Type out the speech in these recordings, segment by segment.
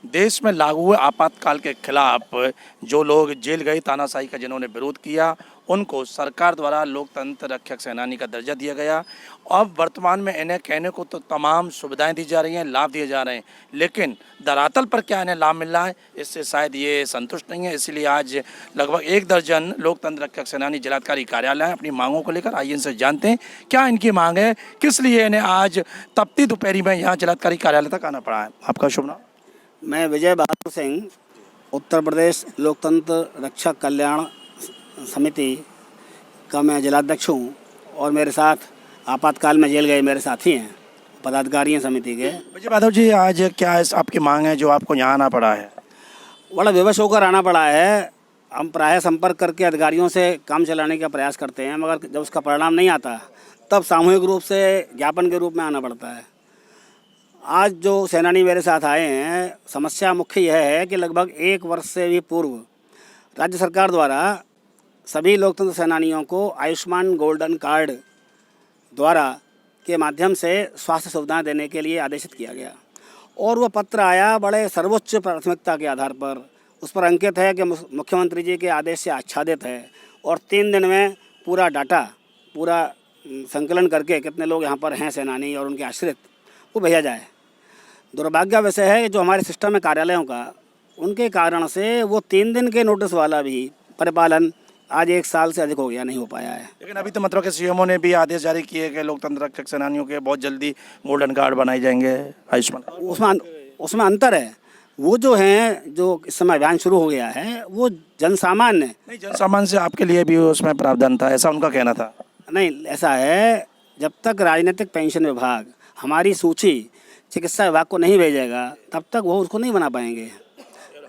देश में लागू हुए आपातकाल के खिलाफ जो लोग जेल गए, तानाशाही का जिन्होंने विरोध किया, उनको सरकार द्वारा लोकतंत्र रक्षक सेनानी का दर्जा दिया गया। अब वर्तमान में इन्हें कहने को तो तमाम सुविधाएं दी जा रही हैं, लाभ दिए जा रहे हैं, लेकिन धरातल पर क्या इन्हें लाभ मिल रहा है, इससे शायद ये संतुष्ट नहीं है। इसीलिए आज लगभग 1 दर्जन लोकतंत्र रक्षक सेनानी जिलाधिकारी कार्यालय हैं अपनी मांगों को लेकर। आइए इनसे जानते हैं क्या इनकी मांग है, किस लिए इन्हें आज तपती दोपहरी में यहाँ जिलाधिकारी कार्यालय तक आना पड़ा है। आपका शुभ नाम? मैं विजय बहादुर सिंह, उत्तर प्रदेश लोकतंत्र रक्षक कल्याण समिति का मैं जिलाध्यक्ष हूँ और मेरे साथ आपातकाल में जेल गए मेरे साथी हैं, पदाधिकारी हैं समिति के। विजय बहादुर जी, आज क्या आपकी मांग है जो आपको यहाँ आना पड़ा है? बड़ा विवश होकर आना पड़ा है। हम प्रायः संपर्क करके अधिकारियों से काम चलाने का प्रयास करते हैं, मगर जब उसका परिणाम नहीं आता तब सामूहिक रूप से ज्ञापन के रूप में आना पड़ता है। आज जो सेनानी मेरे साथ आए हैं, समस्या मुख्य यह है कि लगभग 1 वर्ष से भी पूर्व राज्य सरकार द्वारा सभी लोकतंत्र सेनानियों को आयुष्मान गोल्डन कार्ड द्वारा के माध्यम से स्वास्थ्य सुविधाएं देने के लिए आदेशित किया गया और वह पत्र आया बड़े सर्वोच्च प्राथमिकता के आधार पर। उस पर अंकित है कि मुख्यमंत्री जी के आदेश से आच्छादित है और 3 दिन में पूरा डाटा, पूरा संकलन करके कितने लोग यहाँ पर हैं सेनानी और उनके आश्रित, वो भेजा जाए। दुर्भाग्य विषय है कि जो हमारे सिस्टम है कार्यालयों का, उनके कारण से वो 3 दिन के नोटिस वाला भी परिपालन आज 1 साल से अधिक हो गया, नहीं हो पाया है। लेकिन अभी तो मतलब के सीएमओ ने भी आदेश जारी किए कि लोकतंत्र रक्षक सेनानियों के बहुत जल्दी गोल्डन कार्ड बनाए जाएंगे आयुष्मान। उसमें अंतर है। वो जो हैं, जो इस समय अभियान शुरू हो गया है, वो जनसामान्य नहीं, जनसामान्य से आपके लिए भी उसमें प्रावधान था, ऐसा उनका कहना था। नहीं, ऐसा है, जब तक राजनीतिक पेंशन विभाग हमारी सूची चिकित्सा विभाग को नहीं भेजेगा तब तक वो उसको नहीं बना पाएंगे।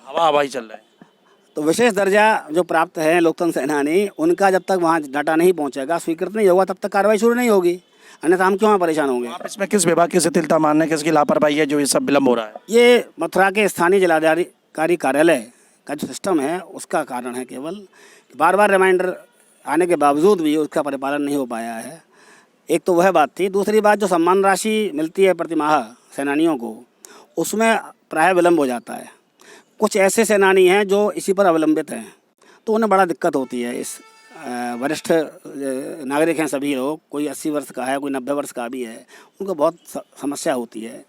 हवा ही चल रहा है। तो विशेष दर्जा जो प्राप्त है लोकतंत्र सेनानी, उनका जब तक वहाँ डाटा नहीं पहुँचेगा, स्वीकृत नहीं होगा, तब तक कार्रवाई शुरू नहीं होगी। अन्यथा हम क्यों परेशान होंगे? आप इसमें किस विभाग की शिथिलता मानने, किसकी लापरवाही है जो ये सब विलम्ब हो रहा है? ये मथुरा के स्थानीय जिलाधिकारी कार्यालय का जो सिस्टम है उसका कारण है। केवल बार बार रिमाइंडर आने के बावजूद भी उसका परिपालन नहीं हो पाया है। एक तो वह बात थी। दूसरी बात, जो सम्मान राशि मिलती है प्रतिमाह सेनानियों को, उसमें प्रायः विलम्ब हो जाता है। कुछ ऐसे सेनानी हैं जो इसी पर अवलंबित हैं, तो उन्हें बड़ा दिक्कत होती है। इस वरिष्ठ नागरिक हैं सभी लोग, कोई 80 वर्ष का है, कोई 90 वर्ष का भी है, उनको बहुत समस्या होती है।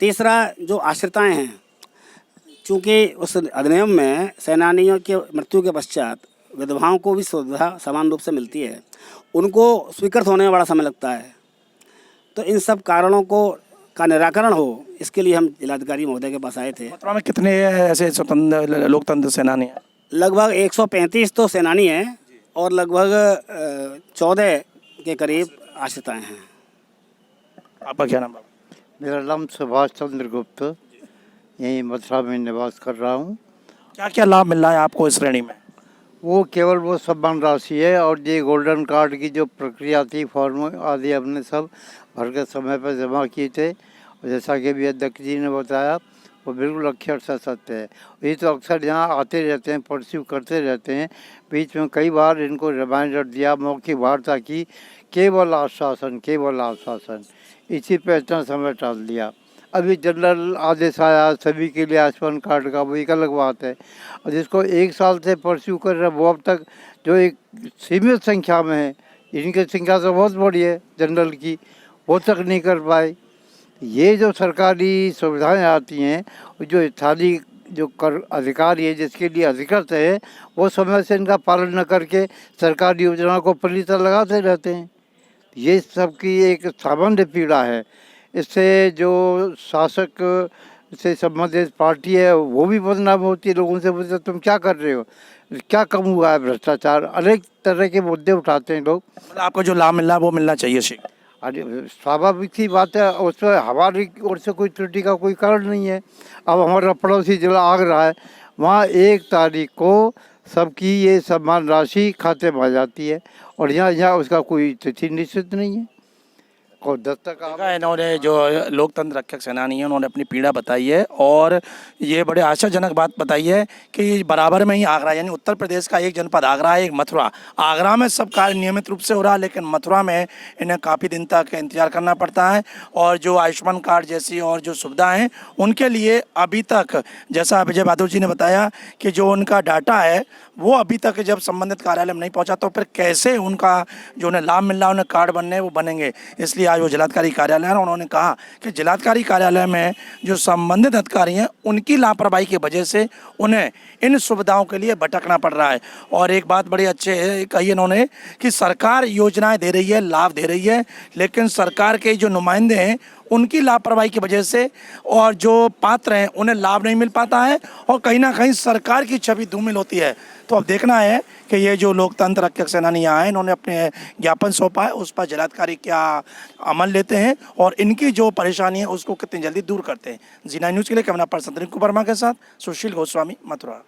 तीसरा, जो आश्रिताएं हैं, चूँकि उस अधिनियम में सेनानियों के मृत्यु के पश्चात विधवाओं को भी सुविधा समान रूप से मिलती है, उनको स्वीकृत होने में बड़ा समय लगता है। तो इन सब कारणों का निराकरण हो, इसके लिए हम जिलाधिकारी महोदय के पास आए थे। मथुरा में कितने ऐसे स्वतंत्र लोकतंत्र सेनानी हैं? लगभग 135 तो सेनानी हैं और लगभग 14 के करीब आश्रिताएं हैं। आपका क्या नाम है? मेरा नाम सुभाष चंद्र गुप्त, यहीं मथुरा में निवास कर रहा हूँ। क्या क्या लाभ मिल रहा है आपको इस श्रेणी में? वो केवल वो सम्मान राशि है और ये गोल्डन कार्ड की जो प्रक्रिया थी, फॉर्म आदि हमने सब भर के समय पर जमा किए थे। और जैसा कि अभी अध्यक्ष जी ने बताया, वो बिल्कुल अक्षर से सत्य है। ये तो अक्सर यहाँ आते रहते हैं, परस्यू करते रहते हैं। बीच में कई बार इनको रिमाइंडर दिया, मौखिक वार्ता की, केवल आश्वासन, इसी पे इतना समय टाल दिया। अभी जनरल आदेश आया सभी के लिए आयुष्मान कार्ड का, वो एक अलग बात है। और जिसको 1 साल से परस्यू कर रहे हैं, वो अब तक जो एक सीमित संख्या में है, इनकी संख्या तो बहुत बड़ी है जनरल की, वो तक नहीं कर पाए। ये जो सरकारी सुविधाएं आती हैं, जो स्थानीय जो कर अधिकारी है जिसके लिए अधिकृत है, वो समय से इनका पालन न करके सरकारी योजनाओं को पलीता लगाते रहते हैं। ये सबकी एक सामान्य पीड़ा है। इससे जो शासक से संबंधित पार्टी है वो भी बदनाम होती है। लोगों से पूछते तुम क्या कर रहे हो, क्या कम हुआ है, भ्रष्टाचार, अनेक तरह के मुद्दे उठाते हैं लोग। आपको जो लाभ मिल रहा है वो मिलना चाहिए। अरे स्वाभाविक सी बात है, उसमें हमारी ओर से कोई त्रुटि का कोई कारण नहीं है। अब हमारा पड़ोसी जिला आगरा है, वहाँ 1 तारीख को सबकी ये सम्मान राशि खाते में आ जाती है और यहाँ उसका कोई तिथि निश्चित नहीं है। को दस्तक आप देखा, इन्होंने जो लोकतंत्र रक्षक सेनानी है उन्होंने अपनी पीड़ा बताई है और ये बड़े आशाजनक बात बताई है कि बराबर में ही आगरा, यानी उत्तर प्रदेश का एक जनपद आगरा है, एक मथुरा। आगरा में सब कार्य नियमित रूप से हो रहा है, लेकिन मथुरा में इन्हें काफ़ी दिन तक इंतजार करना पड़ता है। और जो आयुष्मान कार्ड जैसी और जो सुविधाएं हैं उनके लिए अभी तक, जैसा विजय बहादुर जी ने बताया कि जो उनका डाटा है वो अभी तक जब संबंधित कार्यालय में नहीं पहुंचा तो फिर कैसे उनका जो उन्हें लाभ मिल रहा है, उन्हें कार्ड बनने हैं वो बनेंगे। इसलिए आज वो जिलाधिकारी कार्यालय है, उन्होंने कहा कि जिलाधिकारी कार्यालय में जो संबंधित अधिकारी हैं उनकी लापरवाही की वजह से उन्हें इन सुविधाओं के लिए भटकना पड़ रहा है। और एक बात बड़ी अच्छी है कही इन्होंने कि सरकार योजनाएं दे रही है, लाभ दे रही है, लेकिन सरकार के जो नुमाइंदे हैं उनकी लापरवाही की वजह से और जो पात्र हैं उन्हें लाभ नहीं मिल पाता है और कहीं ना कहीं सरकार की छवि धूमिल होती है। तो अब देखना है कि ये जो लोकतंत्र रक्षक सेनानी यहाँ हैं इन्होंने अपने ज्ञापन सौंपा है, उस पर जिलाधिकारी क्या अमल लेते हैं और इनकी जो परेशानी है उसको कितनी जल्दी दूर करते हैं। जी9 न्यूज़ के लिए कैमरा पर्सन रिंकू वर्मा के साथ सुशील गोस्वामी, मथुरा।